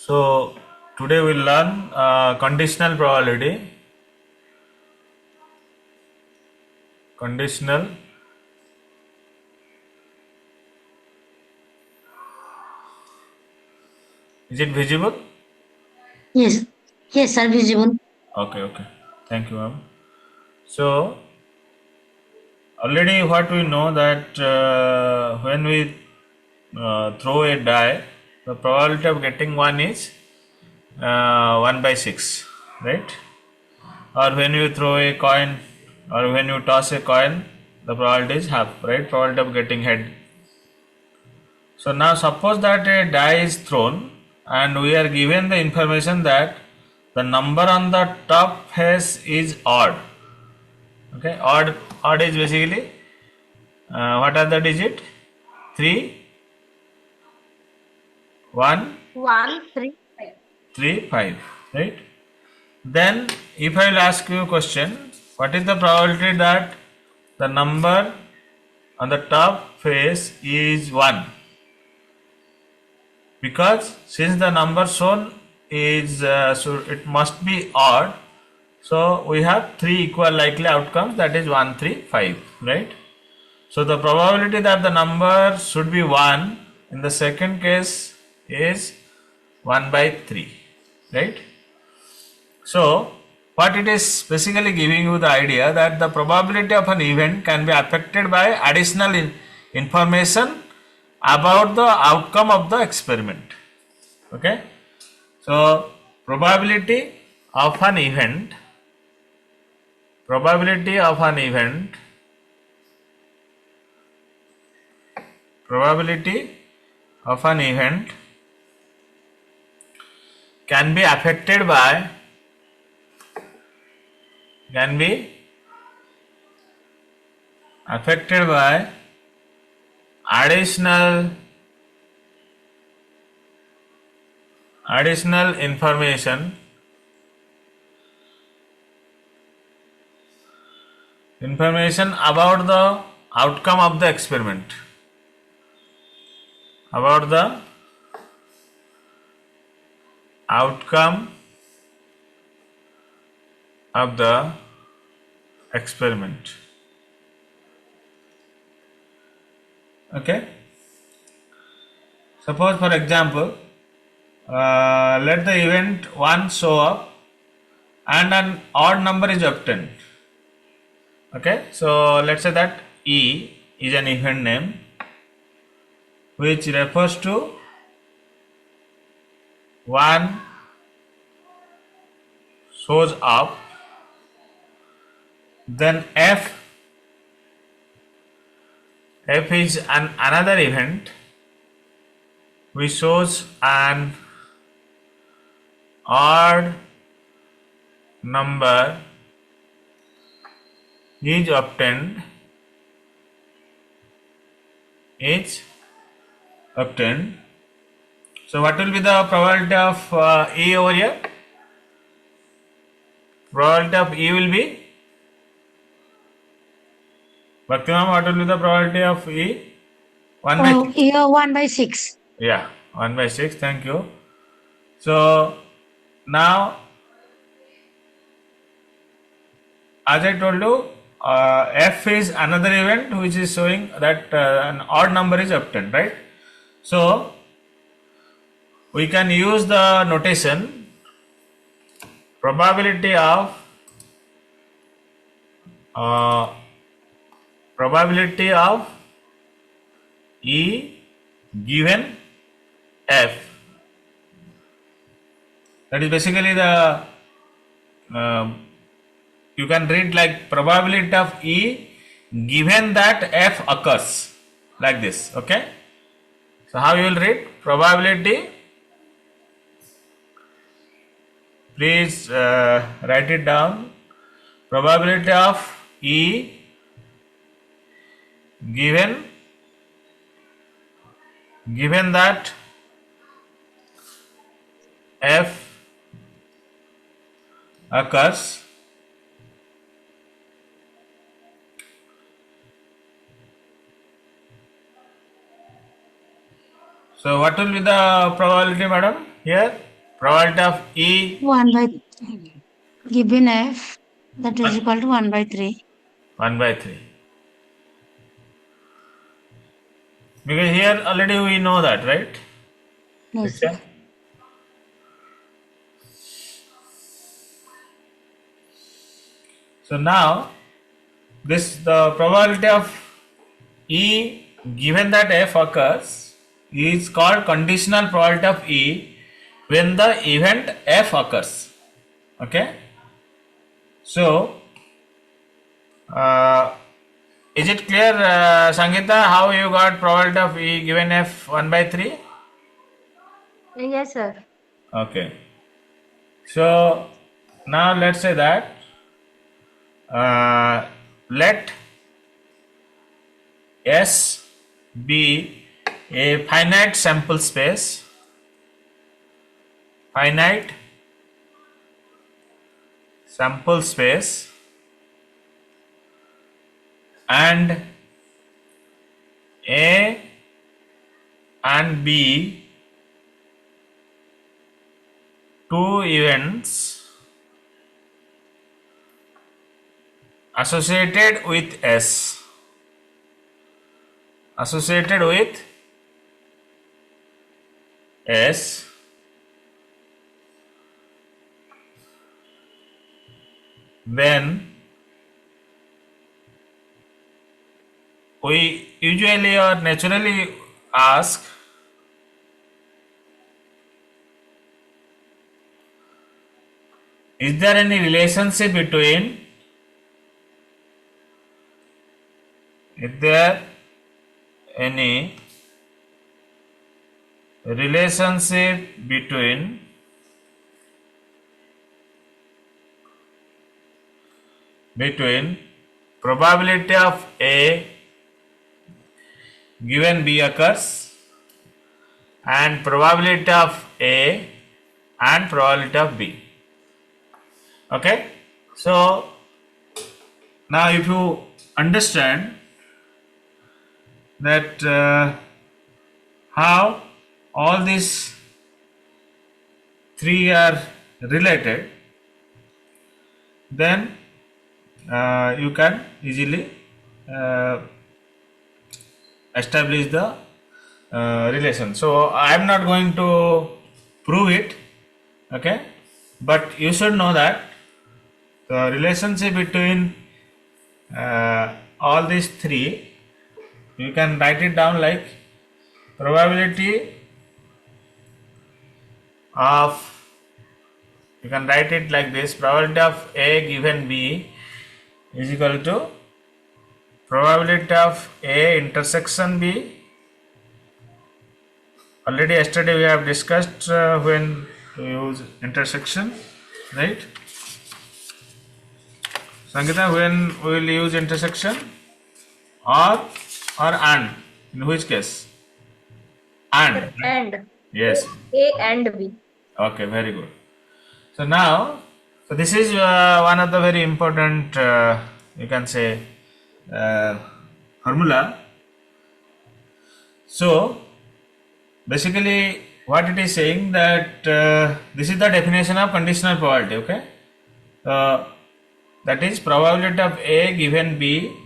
So today we'll learn conditional probability. Conditional. Is it visible? Yes, yes, sir, visible. Okay. Thank you, ma'am. So already what we know that when we throw a die, the probability of getting one is 1 by 6, right? Or when you throw a coin or when you toss a coin, the probability is half, right? Probability of getting head. So now suppose that a die is thrown and we are given the information that the number on the top face is odd. Okay, odd is basically what are the digit? 3, 1, 1, 3, 5. 3, 5, right? Then if I will ask you a question, what is the probability that the number on the top face is 1? Because since the number shown is so it must be odd, so we have 3 equal likely outcomes, that is 1, 3, 5, right? So the probability that the number should be 1 in the second case is 1 by 3, right? So what it is basically giving you the idea that the probability of an event can be affected by additional information about the outcome of the experiment. Okay, so probability of an event probability of an event can be affected by additional information about the outcome of the experiment, about the outcome of the experiment. Okay, suppose for example let the event 1 show up and an odd number is obtained. Okay, so let's say that E is an event name which refers to 1 shows up, then F is another event which shows an odd number is obtained. So what will be the probability of E over here? Probability of E will be, Bhakti-ma'am, what will be the probability of E? 1 by 6. Yeah, 1 by 6. Yeah, 1 by 6. Thank you. So now, as I told you, F is another event which is showing that an odd number is obtained, right? So we can use the notation probability of E given F. That is basically the you can read like probability of E given that F occurs, like this. Okay, so how you will read probability? Please write it down. Probability of E given that F occurs. So what will be the probability, madam, here? Probability of E 1 by given F, that is equal to 1 by 3. 1 by 3. Because here already we know that, right? Yes, sir. Okay. So now this the probability of E given that F occurs is called conditional probability of E when the event F occurs. Okay. So is it clear, Sangeeta, how you got probability of E given F 1 by 3? Yes, sir. Okay. So now let's say that let S be a finite sample space, finite sample space, and A and B two events associated with S, associated with S, then we usually or naturally ask is there any relationship between between probability of A given B occurs and probability of A and probability of B. Okay, so now if you understand that how all these three are related, then you can easily establish the relation. So I am not going to prove it, okay, but you should know that the relationship between all these three, you can write it down like probability of, you can write it like this: probability of A given B is equal to probability of A intersection B. Already yesterday we have discussed when to use intersection, right? Sangeeta, when we will use intersection? Or and? In which case? And. And Yes. A and B. Okay, very good. So now, so this is one of the very important, you can say, formula. So basically, what it is saying that this is the definition of conditional probability. Okay, that is probability of A given B.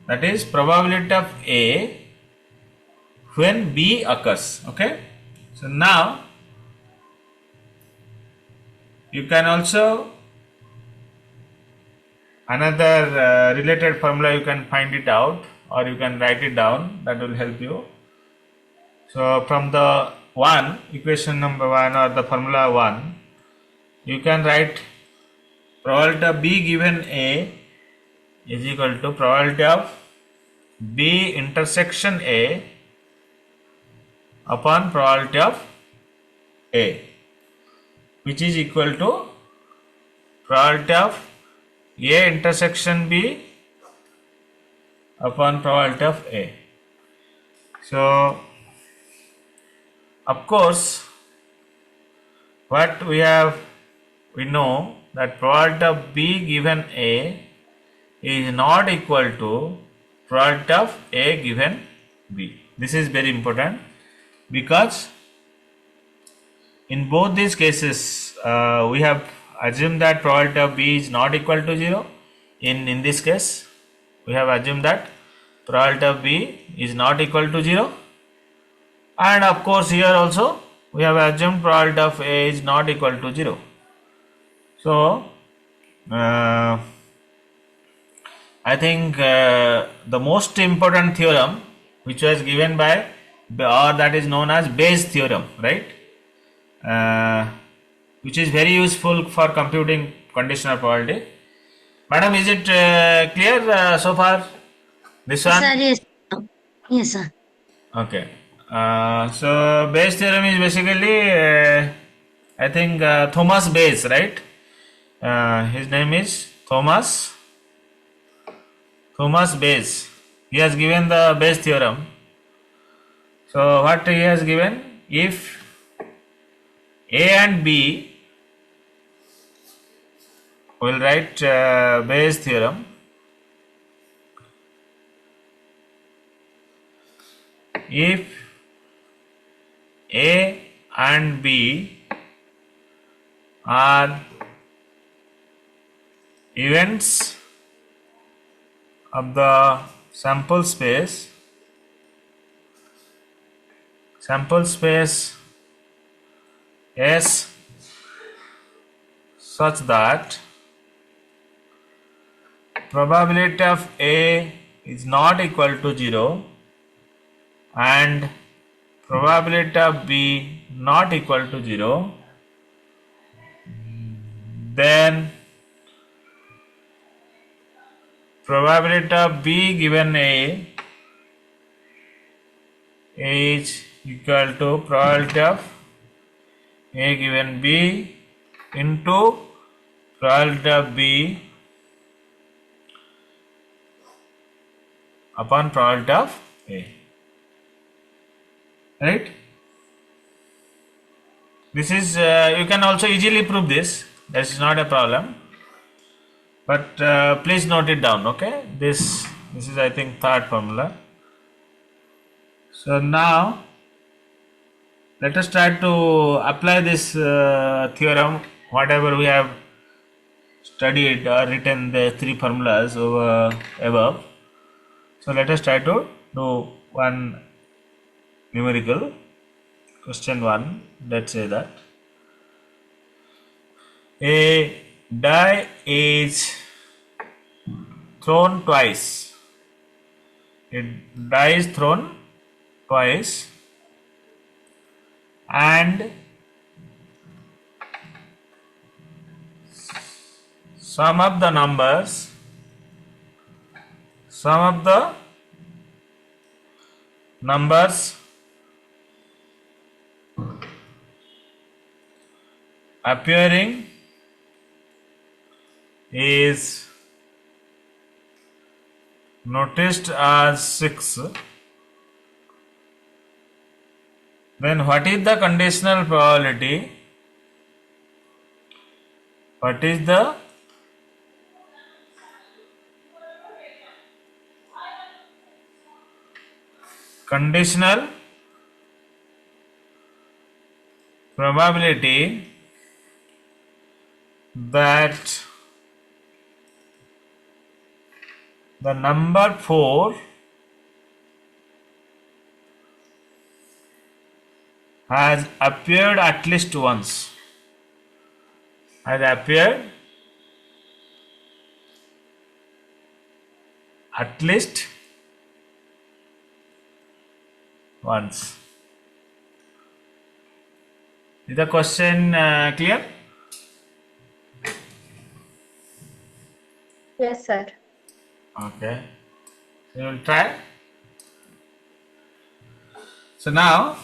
That is probability of A when B occurs. Okay, so now you can also another related formula, you can find it out or you can write it down, that will help you. So from the equation number 1 or the formula 1, you can write probability of B given A is equal to probability of B intersection A upon probability of A, which is equal to probability of A intersection B upon probability of A. So of course what we know that probability of B given A is not equal to probability of A given B. This is very important because in both these cases, we have assumed that probability of B is not equal to 0. In this case, we have assumed that probability of B is not equal to 0. And of course, here also we have assumed probability of A is not equal to 0. So, I think the most important theorem which was given by, or that is known as Bayes theorem, right? Which is very useful for computing conditional probability. Madam, is it clear so far? This one? Sir, yes. Yes, sir. Okay. So Bayes theorem is basically, I think Thomas Bayes, right? His name is Thomas Bayes. He has given the Bayes theorem. So what he has given? If A and B, we will write Bayes theorem. If A and B are events of the sample space S such that probability of A is not equal to 0 and probability of B not equal to 0, then probability of B given A is equal to probability of A given B into probability of B upon probability of A. Right? This is, you can also easily prove this. That is not a problem. But please note it down, okay? This is, I think, third formula. So now let us try to apply this theorem, whatever we have studied or written the three formulas over above. So let us try to do one numerical. Question 1, let's say that a die is thrown twice. A die is thrown twice and sum of the numbers appearing is noticed as 6. Then what is the conditional probability? What is the conditional probability that the number 4 has appeared at least once. Has appeared at least once. Is the question clear? Yes, sir. Okay. We will try. So now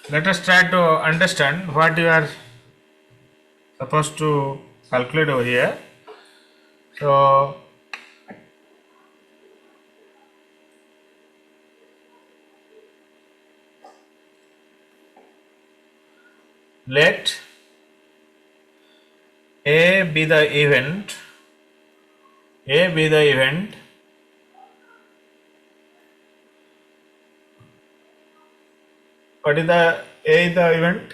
let us try to understand what you are supposed to calculate over here. So let A be the event. What is the A is the event?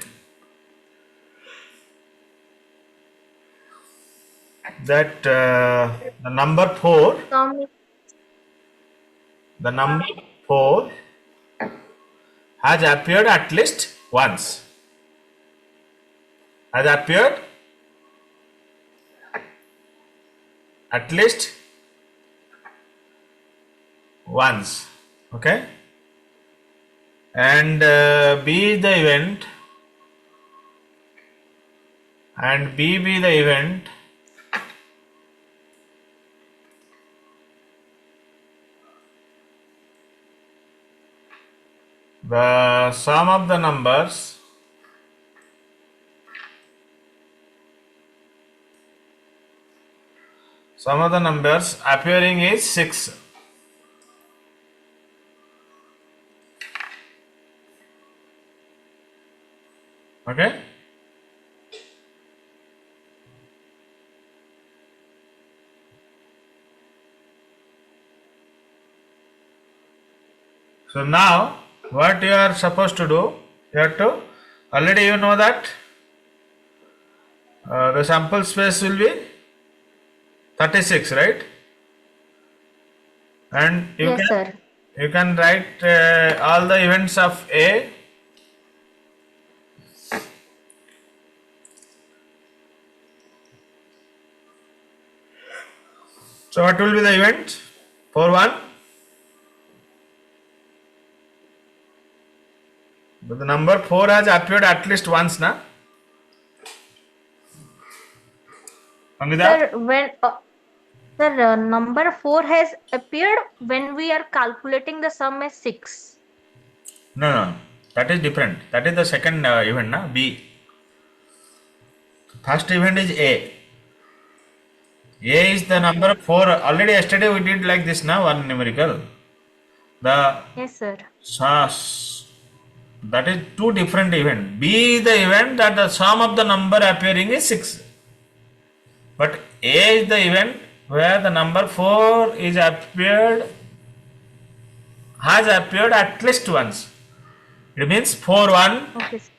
that the number 4, Sum is the number 4 has appeared at least once. Has appeared at least once. Okay. And B the event, and B be the event the sum of the numbers appearing is 6. Okay. So now what you are supposed to do, you have to, already you know that the sample space will be 36, right? And yes, sir. you can write all the events of A. So what will be the event? 4 1. But the number 4 has appeared at least once, na? Sir, when sir, number 4 has appeared when we are calculating the sum as 6. No, that is different. That is the second event, na? B. First event is A. A is the number 4. Already yesterday we did like this, na? One numerical. The Yes, sir. that is two different events. B is the event that the sum of the number appearing is 6. But A is the event where the number 4 has appeared at least once. It means 4 1, Okay, sir.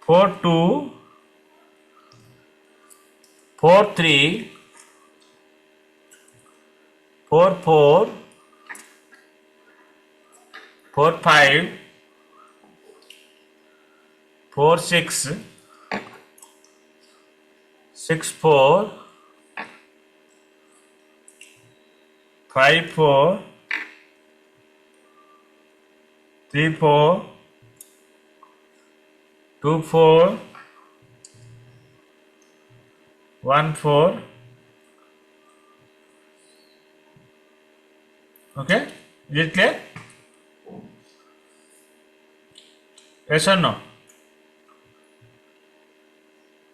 4 2, 4 3, 4 4, 4 5, 4 6, 6 4, 5 4, 3 4, 2 4, 1 4. Okay, is it clear? Yes or no?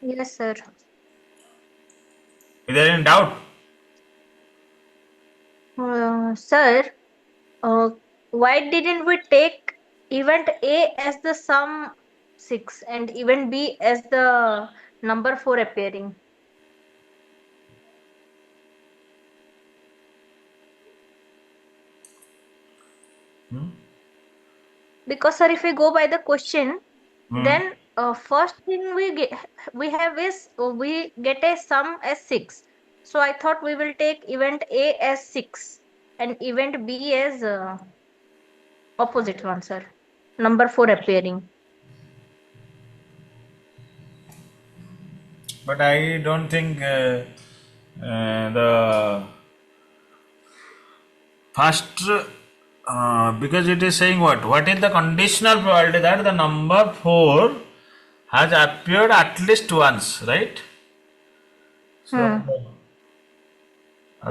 Yes, sir. Is there any doubt? Sir, why didn't we take event A as the sum 6 and event B as the number 4 appearing? Because, sir, if we go by the question, then first thing we have is we get a sum as 6. So I thought we will take event A as 6 and event B as opposite one, sir. Number 4 appearing. But I don't think the first, because it is saying what? What is the conditional probability that the number 4 has appeared at least once, right? So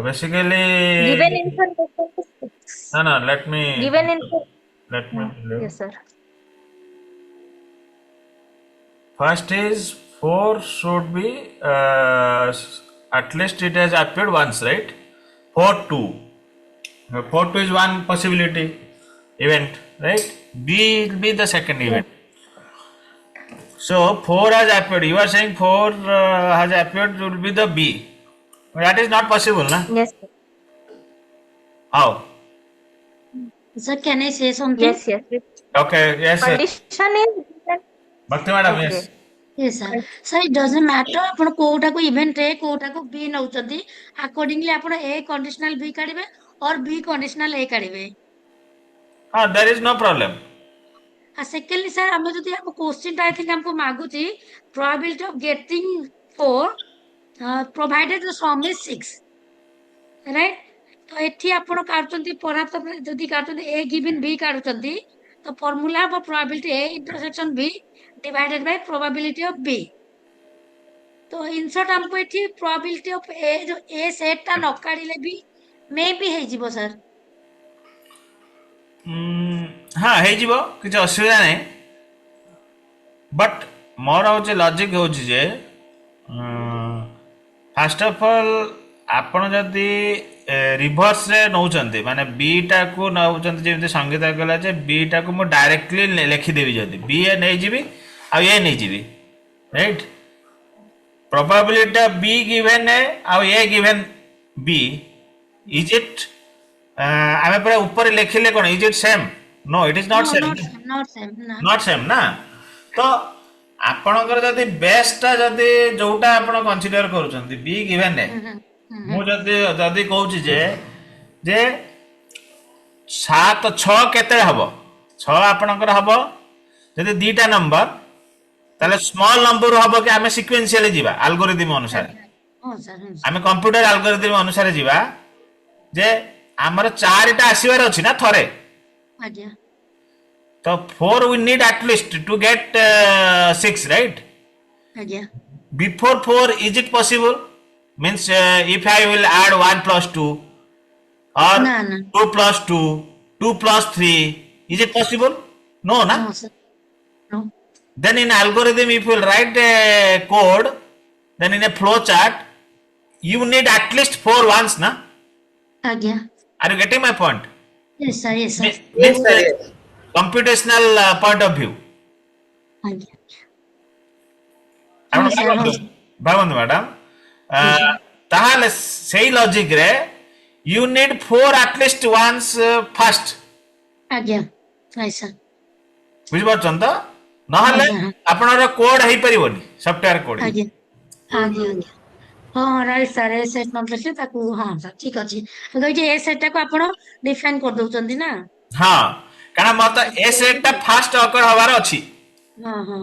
basically, Given information is 6. no, let me. Given info. Let me. Yes, sir. First is 4 should be at least it has appeared once, right? 4 2. 4 2 is one possibility event, right? B will be the second event. So 4 has appeared. You are saying 4 has appeared will be the B. That is not possible, na? Yes, sir. How? Sir, can I say something? Yes. Okay, yes, sir. Condition is given. Bhakti madam, Okay. yes. Yes, sir. Sir, it doesn't matter ଆପଣ କୋଉଟାକୁ event A କୋଉଟାକୁ B ନଉଛନ୍ତି accordingly ଆପଣ A conditional B କାଢିବେ or B conditional A କାଢିବେ. there is no problem. Secondly, sir, ଆମେ ଯଦି ଆମ question ଟା I think ଆମକୁ ମାଗୁଛି probability of getting 4 provided the sum is 6. Right? ତ ଏଠି ଆପଣ କାଢୁଛନ୍ତି ପରାର୍ଥ ଯଦି କାଢୁଛନ୍ତି A given B କାଢୁଛନ୍ତି ତ ଫର୍ମୁଲା ହବ probability A intersection B divided by probability of B. तो इन शॉर्ट हमको एठी प्रोबेबिलिटी ऑफ ए जो ए सेट ता न काढिले भी मे भी हे जिवो सर हाँ ହେଇଯିବ କିଛି ଅସୁବିଧା ନାହିଁ ବଟ୍ ମୋର ହଉଛି ଲଜିକ୍ ହେଉଛି ଯେ ଫାଷ୍ଟ ଅଫ୍ ଅଲ୍ ଆପଣ ଯଦି ରିଭର୍ସରେ ନେଉଛନ୍ତି ମାନେ ବିଟାକୁ ନେଉଛନ୍ତି ଯେମିତି ସଙ୍ଗୀତ କହିଲା ଯେ ବିଟାକୁ ମୁଁ ଡାଇରେକ୍ଟଲି ଲେଖିଦେବି ଯଦି ବି ଏ ନେଇଯିବି ଆଉ ଏ ନେଇଯିବି right probability of B given A और A given B is it आमे पूरा ऊपर लिखिले कौन is it same no it is not no same not same ना not same ना तो आपणकर जदि बेस्ट टा जदि जोटा आपण कंसीडर करूछंती B given A मु जदि कहूची जे 7 6 केते हबो 6 आपणकर हबो जदि दीटा नंबर ताले स्मॉल नंबर हबो कि आमे सिक्वेंशियली जीवा एल्गोरिथम अनुसार हां सर आमे कंप्यूटर एल्गोरिथम अनुसार जीवा जे हमर 4 टा आसीबार अछि ना थरे आज्ञा तो 4 we need at least to get 6 right आज्ञा before 4 is it possible means if I will add 1 plus 2 or ना ना 2 plus 2 2 plus 3 is it possible no na no sir no then in algorithm if you will write a code then in a flow chart you need at least 4 ones na आज्ञा are you getting my point yes sir means computational point of view आज्ञा ଆପଣ ହଁ sir, ହଁ sir. ଭାବନ୍ତୁ madam ତାହେଲେ ସେଇ logic ରେ you need 4 at least ones first आज्ञा right sir ବୁଝିପାରୁଛନ୍ତି ତ ନହେଲେ ଆଜ୍ଞା। ଆପଣଙ୍କର କୋଡ ହେଇପାରିବନି ସଫ୍ଟୱେୟାର କୋଡ आज्ञा आज्ञा आज्ञା ହଁ ରାଇଟ୍ ସାର୍ ଏ ସେଟ୍ ନ ଦେଖିଲେ ତାକୁ ହଁ ସାର୍ ଠିକ ଅଛି କହିଛି ଏ ସେଟ୍ ଟାକୁ ଆପଣ ଡିଫାଇନ୍ କରିଦଉଛନ୍ତି ନା ହଁ କାରଣ ମତେ ଏ ସେଟ୍ ଟା ଫାଷ୍ଟ ଅକର ହବାର ଅଛି ହଁ ହଁ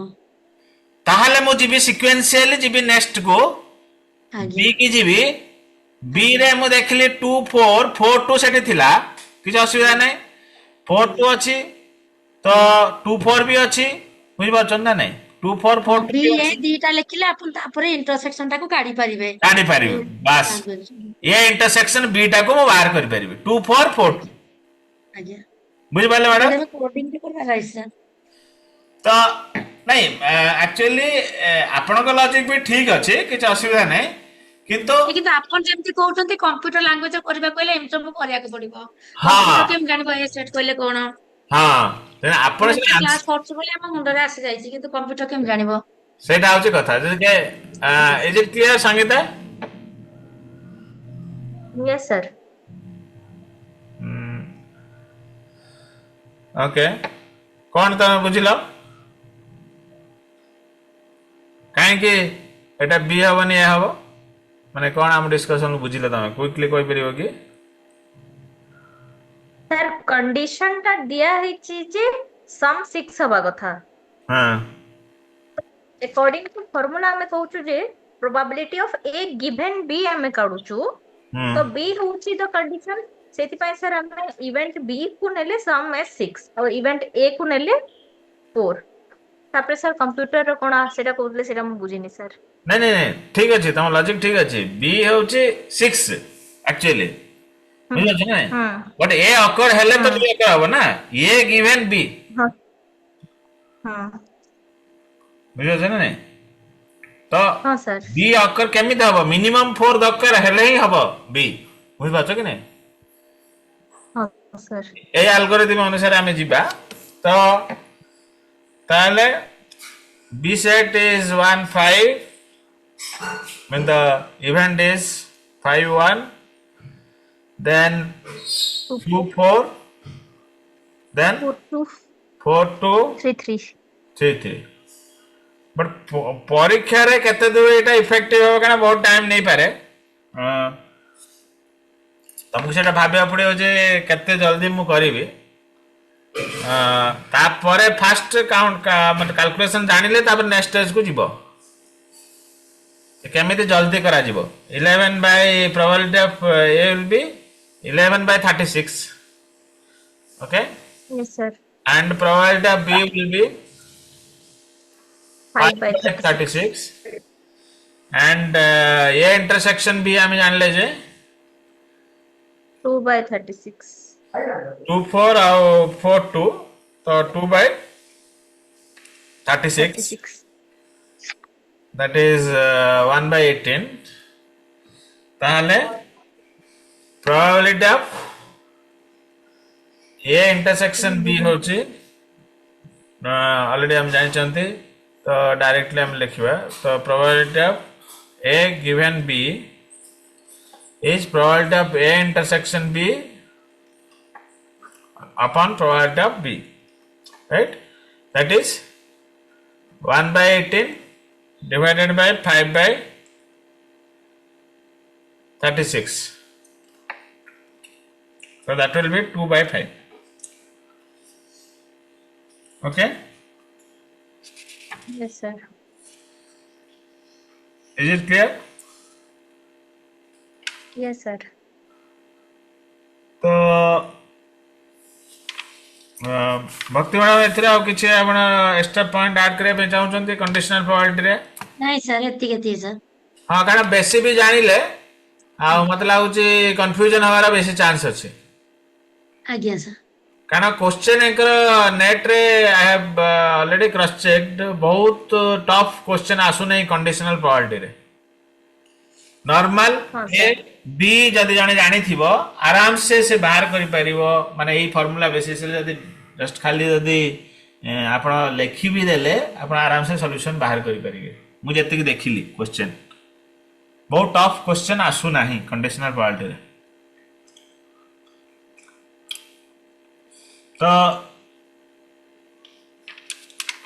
ତାହେଲେ ମୁଁ ଯିବି ସିକ୍ୱେନ୍ସିଆଲି ଯିବି ନେକ୍ସଟ କୁ ଆଜ୍ଞା ବି କି ଯିବି ବି ରେ ମୁଁ ଦେଖିଲି 2 4 4 2 ସେଠି ଥିଲା କିଛି ଅସୁବିଧା ନାହିଁ 4 2 ଅଛି ତ 2 4 ବି ଅଛି ବୁଝିପାରୁଛନ୍ତି ନା ନାହିଁ 2 4 4 ବି 2 ଏ ଅଛି ଦିଟା ଲେଖିଲେ ଆପଣ ତାପରେ ଇଣ୍ଟରସେକ୍ସନ ଟାକୁ କାଢି ପାରିବେ କାଢି ପାରିବେ ବାସ୍ ଏ ଇଣ୍ଟରସେକ୍ସନ ବି ଟାକୁ ମୁଁ ବାହାର କରିପାରିବି 2 4 4 2 ଆଜ୍ଞା ବୁଝିପାରିଲେ ମ୍ୟାଡାମ ଏବେ କୋଡିଂ ବି କରିବା ରାଇଟ୍ ସାର୍ ତ ନାଇଁ ଆକ୍ଚୁଆଲି ଆପଣଙ୍କ ଲଜିକ ବି ଠିକ ଅଛି କିଛି ଅସୁବିଧା ନାହିଁ କିନ୍ତୁ କିନ୍ତୁ ଆପଣ ଯେମିତି କହୁଛନ୍ତି କମ୍ପ୍ୟୁଟର ଲାଙ୍ଗୁଏଜ କରିବାକୁ ହେଲେ ଏମିତି ସବୁ କରିବାକୁ ପଡିବ ହଁ କମ୍ପ୍ୟୁଟର କେମିତି ଜାଣିବ ଏ ସେଟ୍ କହିଲେ କଣ ହଁ ତେଣୁ ଆପଣ ଆମେ ସେଟା କ୍ଲାସ କରୁଛୁ ବୋଲି ଆମ ମୁଣ୍ଡରେ ଆସିଯାଇଛି କିନ୍ତୁ କମ୍ପ୍ୟୁଟର କେମିତି ଜାଣିବ ସେଇଟା ହଉଛି କଥା ଯେ is it clear Sangeeta Yes, sir. Okay କଣ ତମେ ବୁଝିଲ କାହିଁକି ଏଟା ବି ହବନି ଏ ହବ ମାନେ କଣ ଆମ ଡିସ୍କସନ ବୁଝିଲ ତମେ କ୍ୱିକଲି କହିପାରିବ କି Sir, condition ଟା ଦିଆ ହେଇଛି ଯେ sum 6 ହବା କଥା. ହଁ According to formula ଆମେ କହୁଛୁ ଯେ probability of A given B ଆମେ କାଢୁଛୁ ହୁଁ ତ B ହଉଛି the condition ସେଥିପାଇଁ sir ଆମେ event B କୁ ନେଲେ sum as 6 ଆଉ event A କୁ ନେଲେ 4 ତାପରେ sir computer ର କଣ ସେଇଟା କହୁଥିଲେ ସେଇଟା ମୁଁ ବୁଝିନି sir. ନାଇଁ ନାଇଁ ନାଇଁ ଠିକ ଅଛି ତମ ଲଜିକ ଠିକ ଅଛି ବି ହଉଛି 6 ଆକ୍ଚୁଆଲି ବୁଝିପାରୁଛ ନା ହୁଁ ବଟ୍ ଏ ଅକର ହେଲେ ତ ହୁଁ ବି ଅକର ହବ ନା ଏ ଗିଭେନ୍ ବି ହଁ ହଁ ବୁଝିପାରୁଛ ନା ନାଇଁ ତ ହଁ sir. ବି ଅକର କେମିତି ହବ ମିନିମମ୍ 4 ଦରକାର ହେଲେ ହିଁ ହବ ବି ବୁଝିପାରୁଛ କି ନାଇଁ ହଁ sir. এই আলগোরিদম অনুসারে আমি ଯିବା ତ ତାହେଲେ b set is 1 5 when the event is 5 1 then 2 4 then 4 2 4 2 3 3 3 3 but परीक्षा रे केते दूर एटा इफेक्टिव हो कना बहुत टाइम नहीं पारे तुमको सेटा भाबिया पड़ियो जे केते जल्दी मु करिवि तापरे फास्ट काउंट का मतलब कैलकुलेशन जानिले तापर नेक्स्ट स्टेज को जीवो केमिति जल्दी करा जीवो 11 bye probability of A will be 11 by 36 okay Yes, sir. and probability of b will be 5 by 36 and a intersection b हमें जान ले जे 2 by 36. 2 4 और 4 2 तो 2 by 36 36. that is 1 by 18 ताहले probability of a intersection b होची already हम जानि चंती तो डायरेक्टली हम लिखिबा तो probability of a given b is probability of a intersection b upon probability of b, right? That is 1 by 18 divided by 5 by 36. So that will be 2 by 5. Okay? Yes, sir. Is it clear? Yes, sir. तो भक्ति madam एथिरे आ किछि आपण extra point add करे पे चाहउछन्ती conditional probability रे नहीं sir एति सर हां कारण बेसी भी जानिले आ मत लागुची कंफ्यूजन हवारा बेसी चांस अछि आज्ञा सर कारण क्वेश्चन एक नेट रे I have already cross checked बहुत टफ क्वेश्चन आसु नहीं कंडीशनल प्रोबेबिलिटी रे नॉर्मल हाँ, ए बी जदि जाने जानी थिबो आराम से बाहर करि परिबो माने एई फार्मूला बेसिस रे जदि जस्ट खाली जदि आपण लेखि भी देले आपण आराम से सॉल्यूशन बाहर करि परिबे मु जति कि देखिली क्वेश्चन बहुत टफ क्वेश्चन आसु नाही कंडीशनल प्रोबेबिलिटी रे तो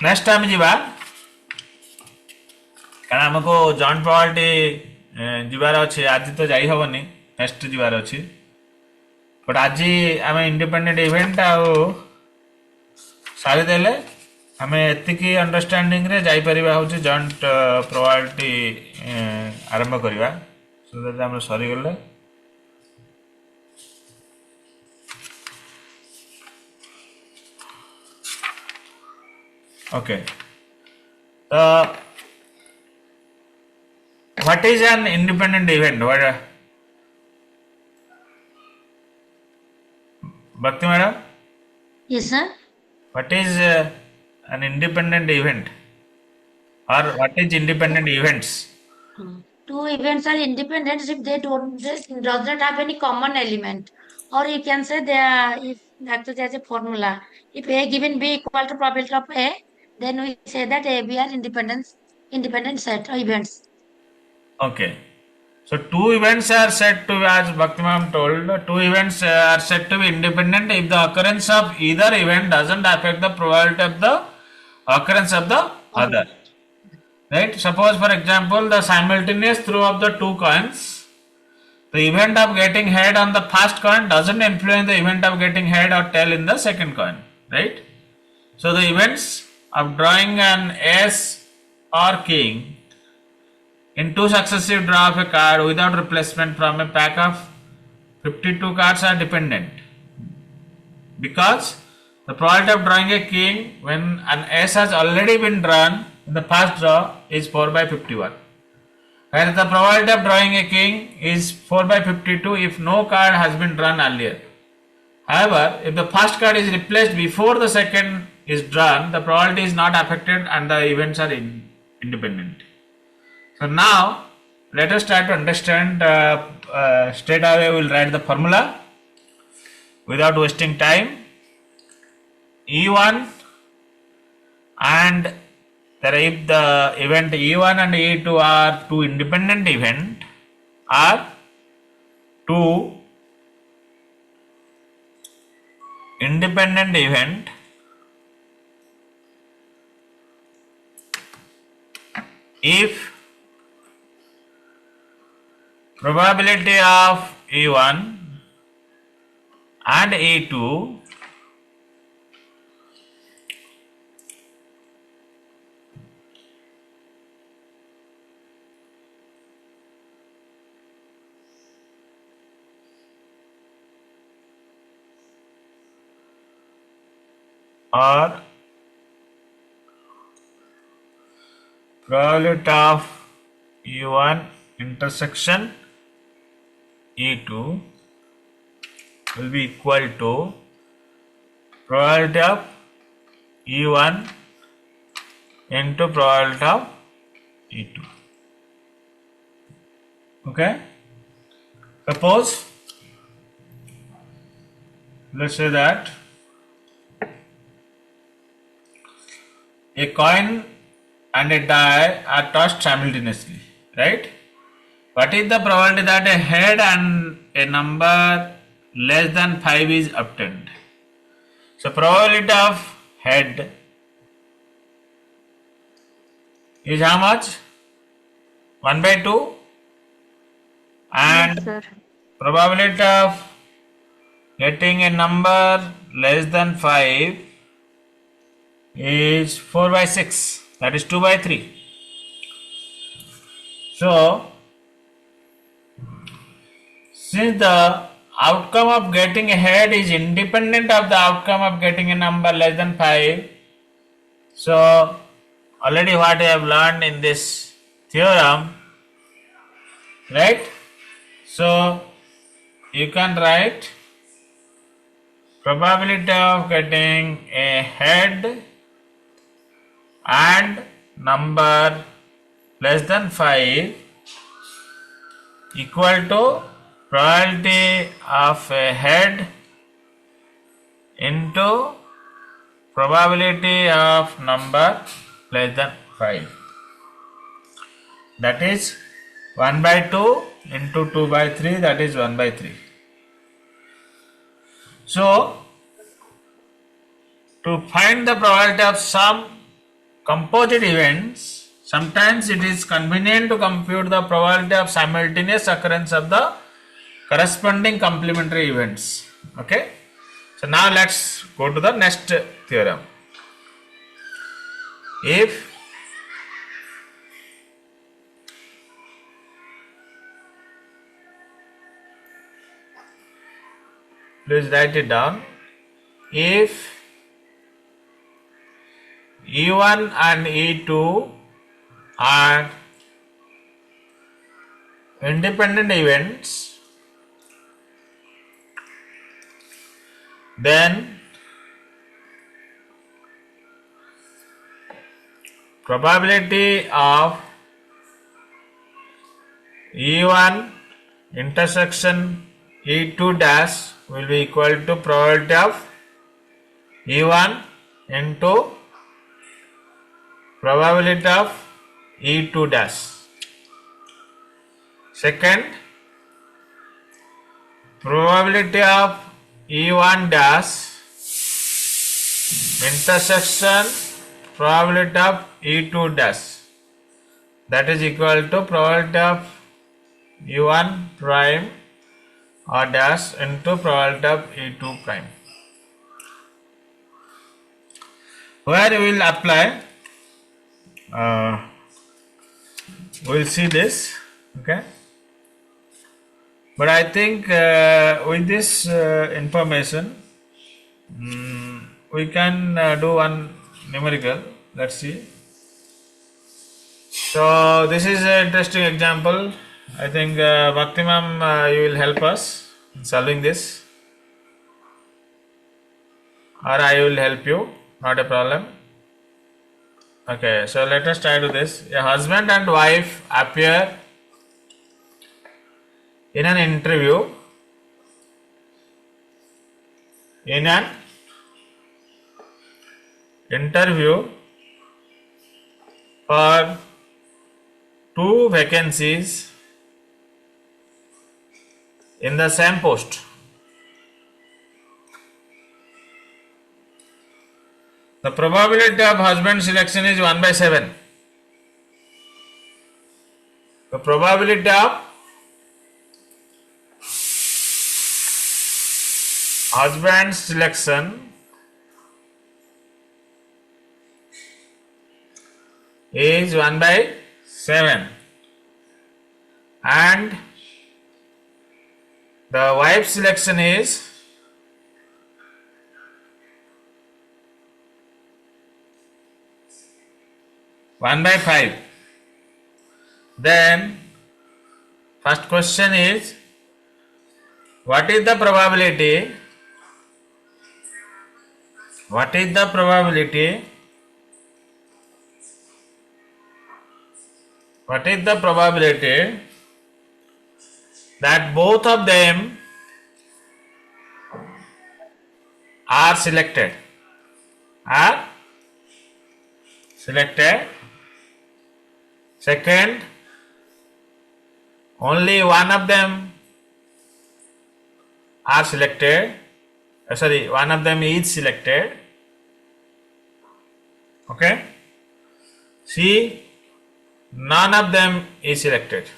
नेक्स्ट टाइम जीवा कारण हमको जॉइंट प्रोबेबिलिटी जीवार अच्छे आज तो जाई हबनी नेक्स्ट जीवार अच्छी बट आज आम इंडिपेंडेंट इवेंट सारी देले आम एतिकी अंडरस्टैंडिंग रे जाई परिबा होची जॉइंट प्रोबेबिलिटी आरंभ करवा सो दैट हम सरी गले ओके तो what is an independent event? Bhakti madam? yes sir What is an independent event? Or what is independent events? two events are independent if they does not have any common element or you can say they are if that there's a formula if a given b equal to probability of a then we say that a b are independent set or events. Okay. So two events are said to be, as Bhakti ma'am told, two events are said to be independent if the occurrence of either event doesn't affect the probability of the occurrence of the other. Right? Suppose for example the simultaneous throw of the two coins, the event of getting head on the first coin doesn't influence the event of getting head or tail in the second coin. Right? So the events of drawing an ace or king in two successive draw of a card without replacement from a pack of 52 cards are dependent because the probability of drawing a king when an ace has already been drawn in the first draw is 4 by 51 whereas the probability of drawing a king is 4 by 52 if no card has been drawn earlier. However, if the first card is replaced before the second is drawn, the probability is not affected and the events are independent. So now let us try to understand straight away we will write the formula without wasting time. E1 and if the event E1 and E2 are two independent event are two independent event if probability of E1 and E2 or probability of E1 intersection E2 will be equal to probability of E1 into probability of E2. Okay? Suppose, let's say that a coin and a die are tossed simultaneously, right? What is the probability that a head and a number less than 5 is obtained? So probability of head is how much? 1 by 2, and Yes, sir. probability of getting a number less than 5 is 4 by 6, that is 2 by 3. So since the outcome of getting a head is independent of the outcome of getting a number less than 5, so already what I have learned in this theorem, right? So you can write probability of getting a head and number less than 5 equal to probability of a head into probability of number less than 5. That is 1 by 2 into 2 by 3, that is 1 by 3. So to find the probability of some composite events, sometimes it is convenient to compute the probability of simultaneous occurrence of the corresponding complementary events. Okay. So now let's go to the next theorem. If please write it down. If E1 and E2 are independent events, then probability of E1 intersection E2 dash will be equal to probability of E1 into probability of E2 dash. Second, probability of E1 dash intersection probability of E2 dash, that is equal to probability of E1 prime or dash into probability of E2 prime. Where we will apply, we will see this, okay. But I think with this information, we can do one numerical. Let's see. So this is an interesting example. I think Bhakti ma'am, you will help us in solving this, or I will help you, not a problem. Okay, so let us try to this. A husband and wife appear in an interview. In an interview for 2 vacancies in the same post. The probability of husband selection is 1 by 7. The probability of husband's selection is 1 by 7 and the wife's selection is 1 by 5. Then first question is, what is the probability? What is the probability? What is the probability that both of them are selected? Are selected. Second, only one of them are selected. One of them is selected. Okay. C, none of them is selected.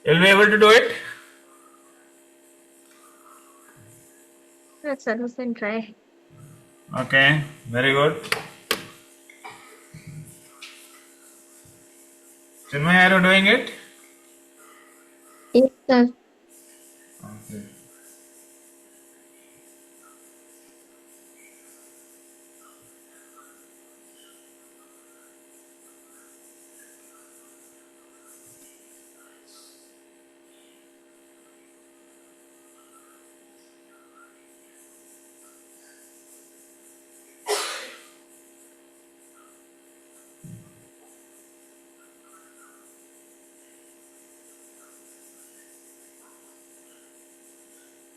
You'll be able to do it. Yes, sir, we can try. Okay, very good. Chinmay, are you doing it? Yes, sir. Okay.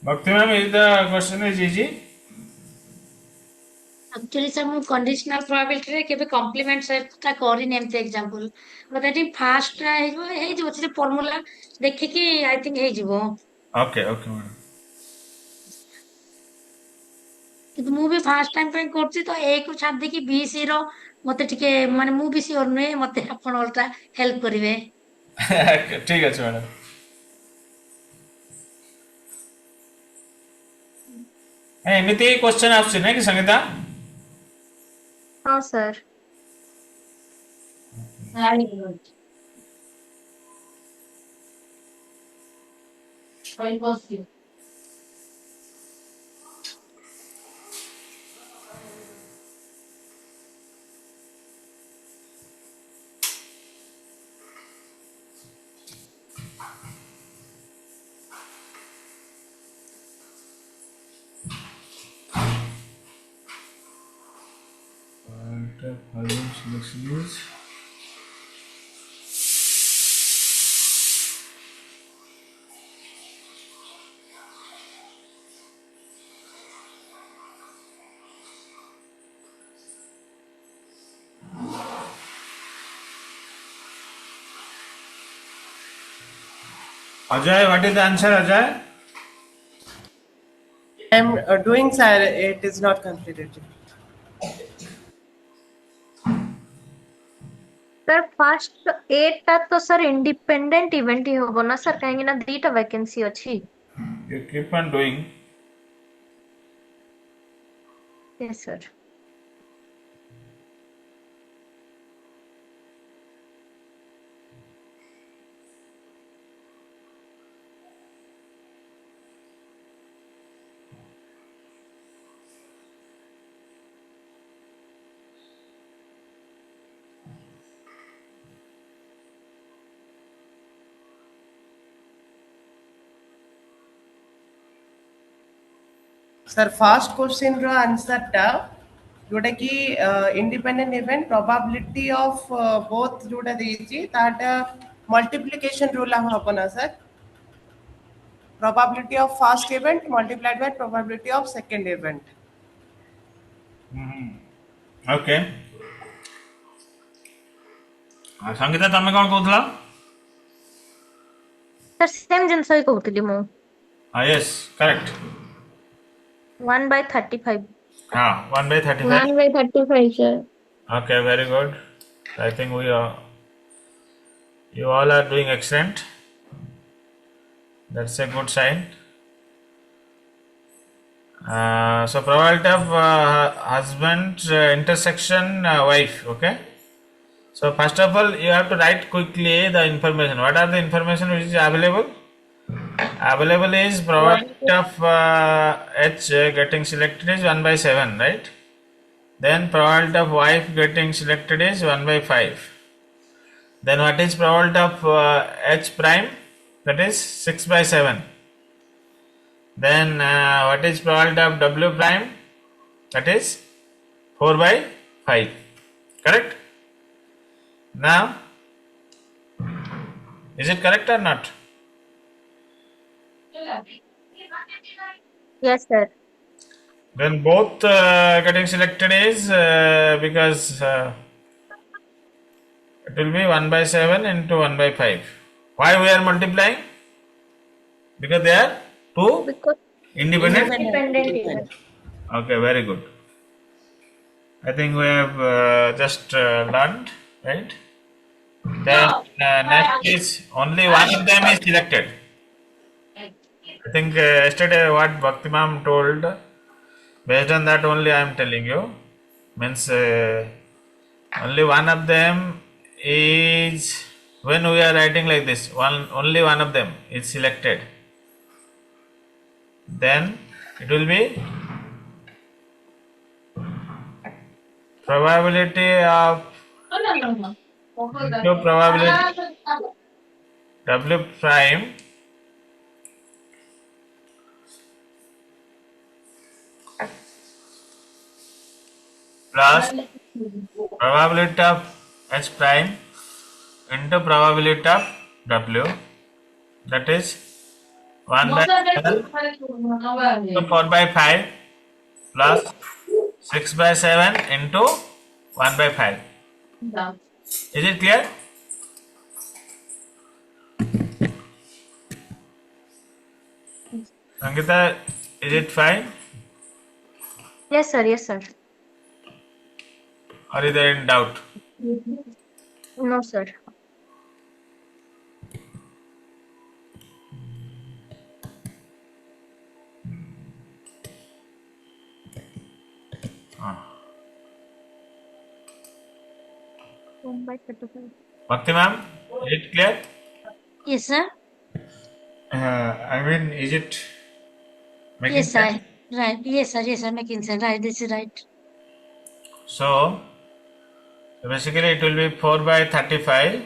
Bhakti ma'am, is the question is easy? Actually, sir, ମୁଁ conditional probability ରେ କେବେ complement set ଟା କରିନି ଏମିତି example. But I think first ଟା ହେଇଯିବ ସେ formula ଦେଖିକି I think ହେଇଯିବ. Okay, okay, madam. କିନ୍ତୁ ମୁଁ ବି ଫାର୍ଷ୍ଟ ଟାଇମ୍ ପାଇଁ କରୁଛି ତ A କୁ ଛାଡି ଦେଇକି B C ର ମତେ ଟିକେ ମାନେ ମୁଁ ବି ସିଓର ନୁହେଁ ମତେ ଆପଣ ଓଲଟା ହେଲ୍ପ କରିବେ. ଠିକ ଅଛି ମ୍ୟାଡ଼ାମ. ଏମିତି କ୍ୱେଶ୍ଚନ ଆସୁଛି ନାଇଁ କି ସଙ୍ଗୀତା? ହଁ sir. Ajay, what is the answer, Ajay? I am doing, sir. It is not completed. Sir first 8 ଟା ତ सर इंडिपेंडेंट इवेंट ही होबो ना सर काहे ना दीटा वैकेंसी अछि. You keep on doing. Yes sir. Sir, first question ro answer ta जोटा कि independent event probability of both जोटा देछि ताटा मल्टीप्लिकेशन रूल हम ना sir. Probability of first event multiplied by probability of second event. Okay. Sangeeta तमे कौन कहूथला? Sir same जिनस ही कहउतली मु. Yes, correct. 1 by 35. 1 by 35. 1 by 35, sir. Okay, very good. I think you all are doing excellent. That's a good sign. So probability of husband intersection wife. Okay. So first of all, you have to write quickly the information. What are the information which is available? Available is probability of H getting selected is 1 by 7, right? Then probability of wife getting selected is 1 by 5. Then what is probability of H prime? That is 6 by 7. Then what is probability of W prime? That is 4 by 5. Correct? Now, is it correct or not? Yes, sir. Then both getting selected is because it will be 1 by 7 into 1 by 5. Why we are multiplying? Because they are two Because independent. independent event. Okay, very good. I think we have just learned, right? Then next is only one of them is selected. I think yesterday what Bhakti Ma'am told, based on that only I am telling you. Means only one of them is, when we are writing like this, only one of them is selected. Then it will be probability of into probability W prime plus probability of H prime into probability of W, that is 1 by 7 into 4 by 5 plus 6 by 7 into 1 by 5. Is it clear? Angita, is it fine? Yes, sir. Yes, sir. Or is there any doubt? No, sir. One by 35. Bhakti ma'am, is it clear? Yes, sir. I mean, is it making Yes, sense? sir. Right. Yes, sir. Yes, sir. Making sense. Right. This is right. So basically it will be 4 by 35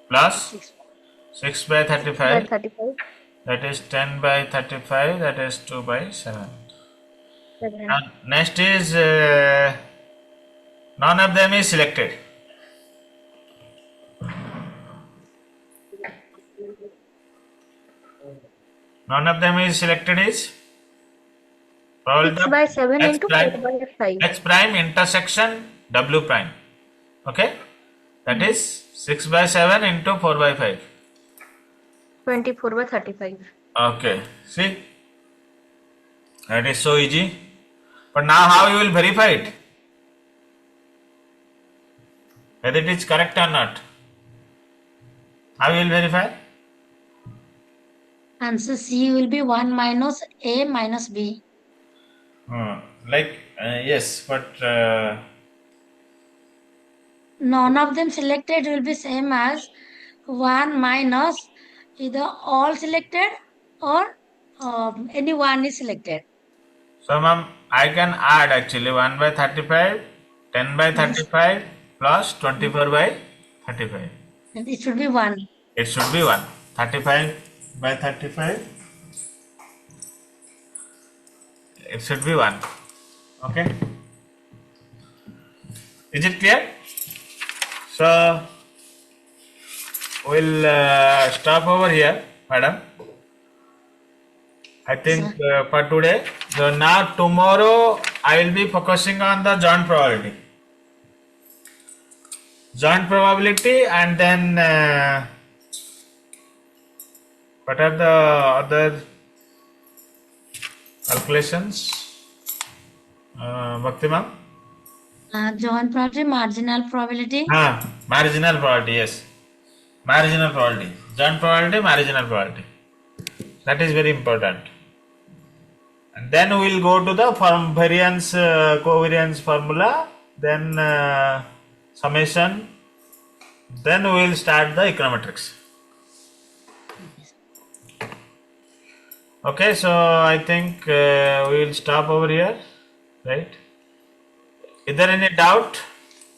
plus 6 by 6 by 35, 35. that is 10 by 35, that is 2 by 7. 7. Now, next is none of them is selected. None of them is selected is probability 6 of by 7 H into 4 prime, by 5. H prime intersection W prime. Okay, that is 6 by 7 into 4 by 5. 24 by 35. Okay, see, that is so easy. But now how you will verify it? Whether it is correct or not? How you will verify? Answer C will be 1 minus A minus B. Yes, but None of them selected will be same as 1 minus either all selected or any one is selected. so ma'am, I can add actually 1 by 35, 10 by 35 plus 24 by 35. And it should be 1. It should be 1. 35 by 35. It should be 1. Okay. Is it clear? So we'll stop over here, madam. I think for today. So now tomorrow I will be focusing on the joint probability. Joint probability, and then what are the other calculations. Bhakti ma'am? Joint probability, marginal probability. Marginal probability, yes. Marginal probability. Joint probability, marginal probability. That is very important. And then we will go to the variance, covariance formula, then summation, then we will start the econometrics. Okay, so I think we will stop over here, right? Is there any doubt?